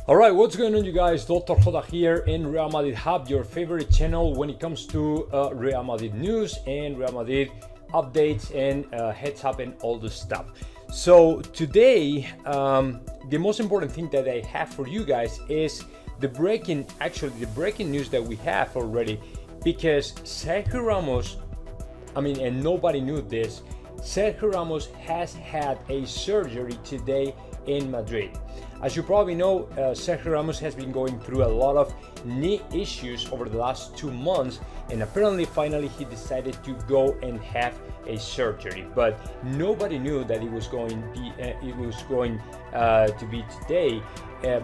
Alright, what's going on, you guys? Dr. Joda here in Real Madrid Hub, your favorite channel when it comes to Real Madrid news and Real Madrid updates and heads up and all this stuff. So today, the most important thing that I have for you guys is the breaking news that we have already, because Sergio Ramos, and nobody knew this, Sergio Ramos has had a surgery today in Madrid. As you probably know, Sergio Ramos has been going through a lot of knee issues over the last 2 months, and apparently finally he decided to go and have a surgery. But nobody knew that it was going to be today.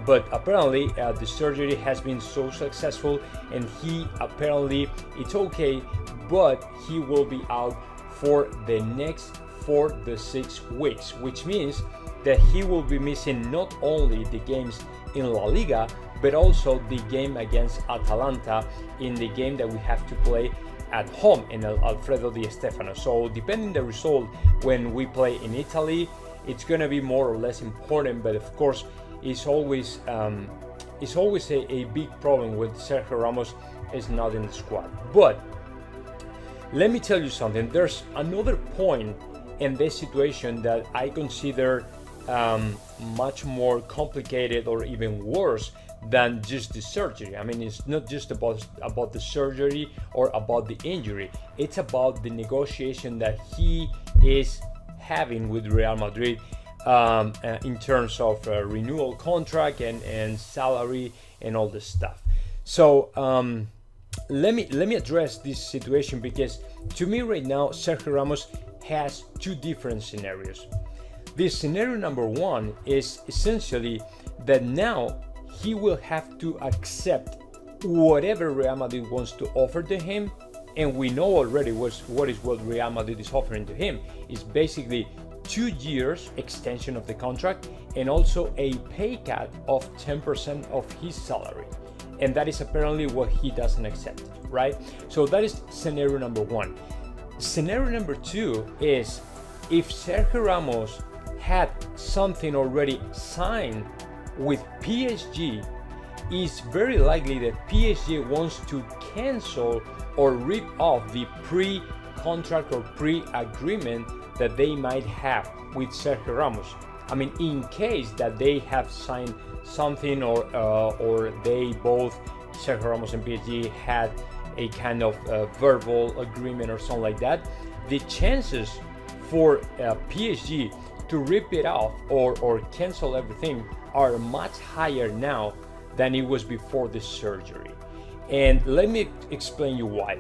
But apparently the surgery has been so successful, and it's okay, but he will be out for the next 4 to 6 weeks, which means that he will be missing not only the games in La Liga, but also the game against Atalanta, in the game that we have to play at home in Alfredo Di Stéfano. So depending the result when we play in Italy, it's going to be more or less important, but of course it's always a big problem when Sergio Ramos is not in the squad. But let me tell you something, there's another point in this situation that I consider much more complicated or even worse than just the surgery. It's not just about the surgery or about the injury. It's about the negotiation that he is having with Real Madrid in terms of renewal contract and salary and all this stuff. So let me address this situation, because to me right now Sergio Ramos has 2 different scenarios. This scenario number 1 is essentially that now he will have to accept whatever Real Madrid wants to offer to him, and we know already what Real Madrid is offering to him is basically 2 years extension of the contract and also a pay cut of 10% of his salary, and that is apparently what he doesn't accept, right? So that is scenario number 1. Scenario number 2 is if Sergio Ramos had something already signed with PSG, it's very likely that PSG wants to cancel or rip off the pre-contract or pre-agreement that they might have with Sergio Ramos. In case that they have signed something or they both, Sergio Ramos and PSG, had a kind of verbal agreement or something like that, the chances for PSG to rip it off or cancel everything are much higher now than it was before the surgery. And let me explain you why.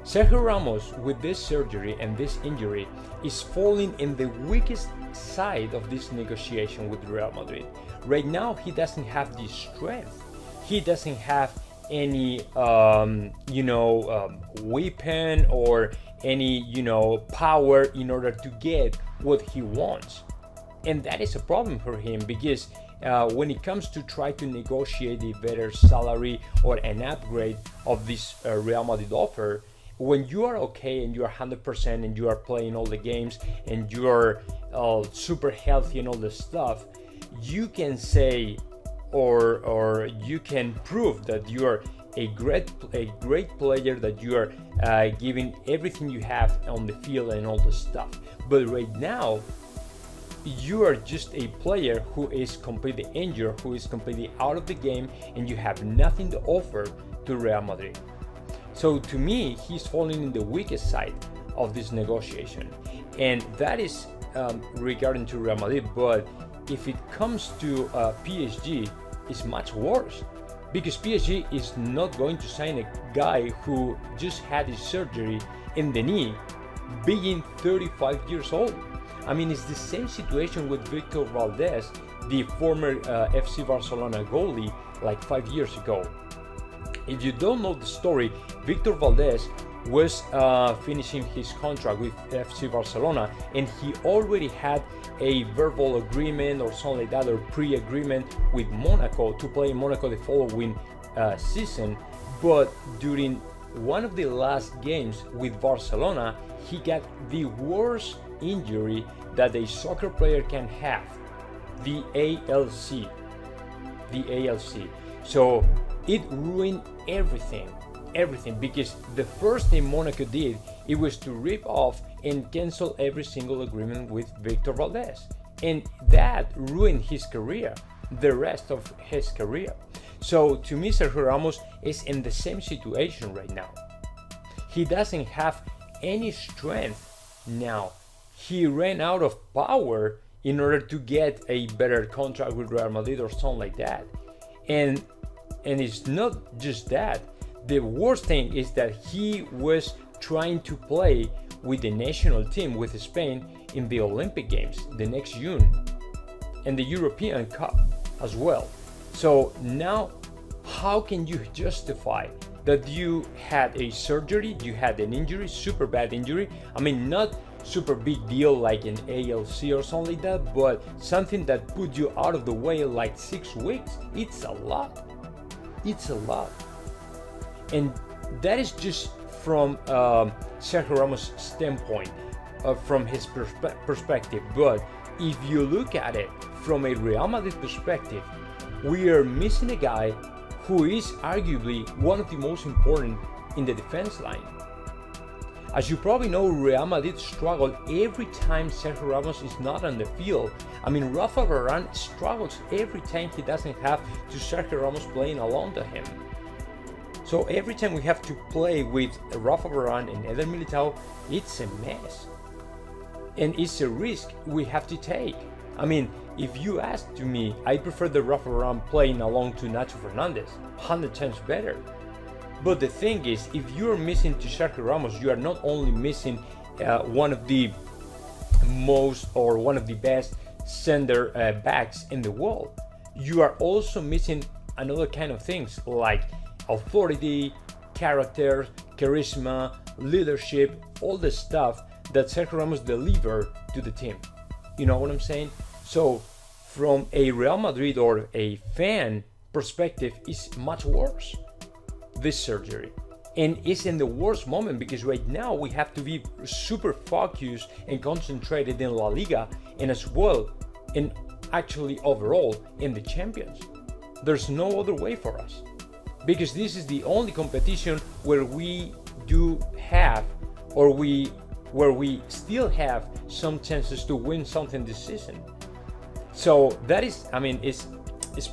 Sergio Ramos, with this surgery and this injury, is falling in the weakest side of this negotiation with Real Madrid. Right now he doesn't have the strength. He doesn't have any weapon or any power in order to get what he wants. And that is a problem for him, because when it comes to try to negotiate a better salary or an upgrade of this Real Madrid offer, when you are okay and you are 100% and you are playing all the games and you are super healthy and all this stuff, you can say or you can prove that you are a great player, that you are giving everything you have on the field and all this stuff. But right now you are just a player who is completely injured, who is completely out of the game, and you have nothing to offer to Real Madrid. So to me, he's falling in the weakest side of this negotiation, and that is regarding to Real Madrid. But if it comes to PSG, it's much worse, because PSG is not going to sign a guy who just had his surgery in the knee, being 35 years old. It's the same situation with Victor Valdés, the former FC Barcelona goalie, like 5 years ago. If you don't know the story, Victor Valdés was finishing his contract with FC Barcelona, and he already had a verbal agreement or something like that, or pre-agreement with Monaco to play in Monaco the following season. But during one of the last games with Barcelona, he got the worst injury that a soccer player can have, the ALC. the ALC. So it ruined everything, because the first thing Monaco did, it was to rip off and cancel every single agreement with Victor Valdez. And that ruined his career, the rest of his career. So to me, Sergio Ramos is in the same situation right now. He doesn't have any strength now. He ran out of power in order to get a better contract with Real Madrid or something like that. And it's not just that. The worst thing is that he was trying to play with the national team, with Spain, in the Olympic Games the next June, and the European Cup as well. So now, how can you justify that you had a surgery, you had an injury, super bad injury? I mean, not super big deal like an ALC or something like that, but something that put you out of the way like 6 weeks. It's a lot. It's a lot. And that is just from Sergio Ramos' standpoint, from his perspective. But if you look at it from a Real Madrid perspective, we are missing a guy who is arguably one of the most important in the defense line. As you probably know, Real Madrid struggled every time Sergio Ramos is not on the field. I mean, Rafa Varane struggles every time he doesn't have to Sergio Ramos playing along to him. So every time we have to play with Rafa Varane and Eder Militao, it's a mess. And it's a risk we have to take. I mean, if you ask to me, I prefer the Rafa Varane playing along to Nacho Fernandez, 100 times better. But the thing is, if you're missing to Sergio Ramos, you are not only missing one of the most or one of the best center backs in the world, you are also missing another kind of things like authority, character, charisma, leadership, all the stuff that Sergio Ramos delivered to the team. You know what I'm saying? So from a Real Madrid or a fan perspective, it's much worse, this surgery. And it's in the worst moment because right now we have to be super focused and concentrated in La Liga and as well, and actually overall in the Champions. There's no other way for us, because this is the only competition where we do have, or where we still have some chances to win something this season. So that is, I mean, it's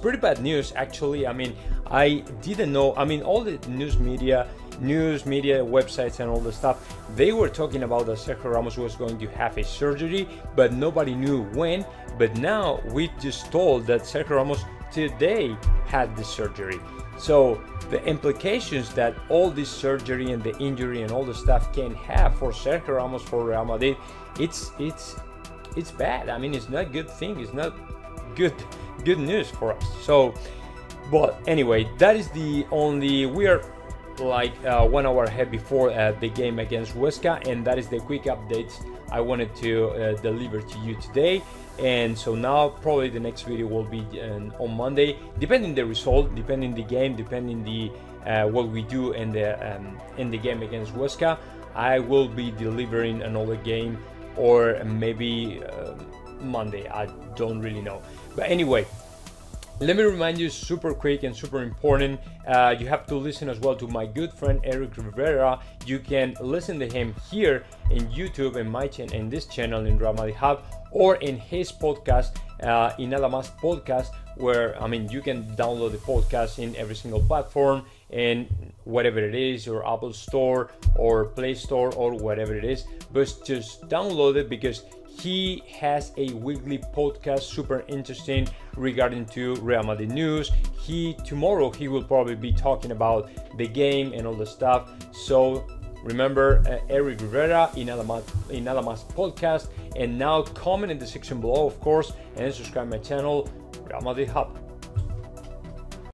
pretty bad news actually. I mean, I didn't know. I mean, all the news media websites and all the stuff, they were talking about that Sergio Ramos was going to have a surgery, but nobody knew when. But now we just told that Sergio Ramos today had the surgery. So the implications that all this surgery and the injury and all the stuff can have for Sergio Ramos, for Real Madrid, it's bad. I mean, it's not a good thing. It's not good news for us. So, but anyway, that is the only. We are like 1 hour ahead before the game against Huesca, and that is the quick updates I wanted to deliver to you today. And so now probably the next video will be on Monday, depending the result, depending the game, depending the what we do in the game against Huesca. I will be delivering another game, or maybe Monday. I don't really know. But anyway, let me remind you, super quick and super important, you have to listen as well to my good friend Eric Rivera. You can listen to him here in YouTube and my channel, in this channel in Real Madrid Hub, or in his podcast, in Nada Más Podcast, where, I mean, you can download the podcast in every single platform, and whatever it is, or Apple Store or Play Store or whatever it is, but just download it because he has a weekly podcast, super interesting, regarding to Real Madrid news. Tomorrow he will probably be talking about the game and all the stuff. So remember, Eric Rivera in Nada Más Podcast, and now comment in the section below, of course, and subscribe my channel, Real Madrid Hub.